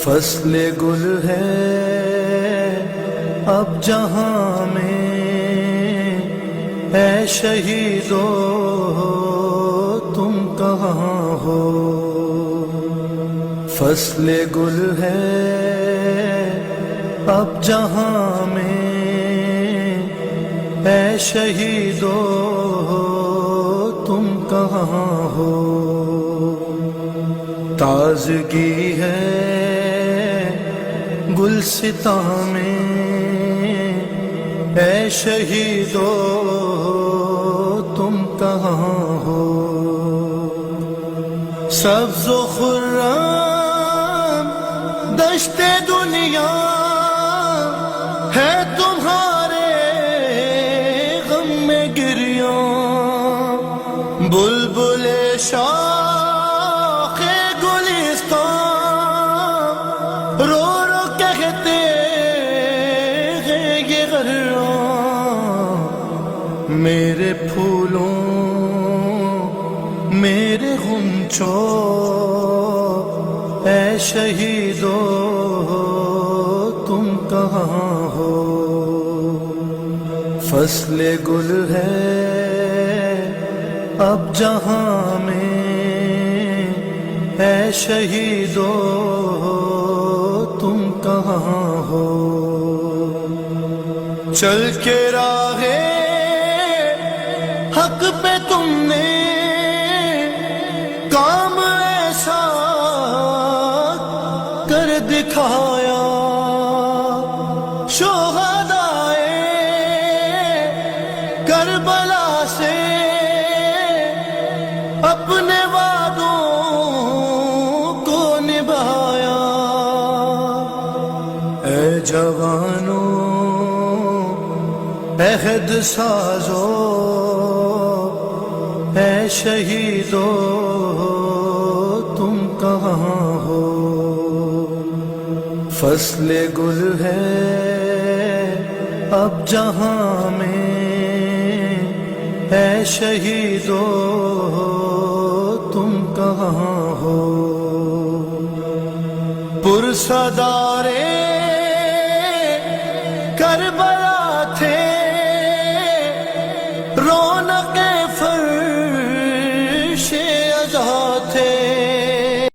فصل گل ہے اب جہاں میں، اے شہیدو تم کہاں ہو؟ فصل گل ہے اب جہاں میں، اے شہیدو تم کہاں ہو؟ تازگی ہے گلستاں میں، اے شہیدو تم کہاں ہو؟ سبز و خرم دشت دنیا ہے تمہارے غم میں گریاں، بلبل شاخ گلستان رو رو کہتے ہیں یہ غراں، میرے پھولوں میرے غنچوں اے شہیدو تم کہاں ہو؟ فصل گل ہے اب جہاں میں، اے شہیدو تم کہاں ہو؟ چل کے راہ حق پہ تم نے کام ایسا کر دکھایا، شہدائے کربلا سے اپنے وعدوں کو نبھایا۔ اے جوانوں عہد سازو، اے شہیدو تم کہاں ہو؟ فصل گل ہے اب جہاں میں، اے شہیدو تم کہاں ہو؟ پرصدارے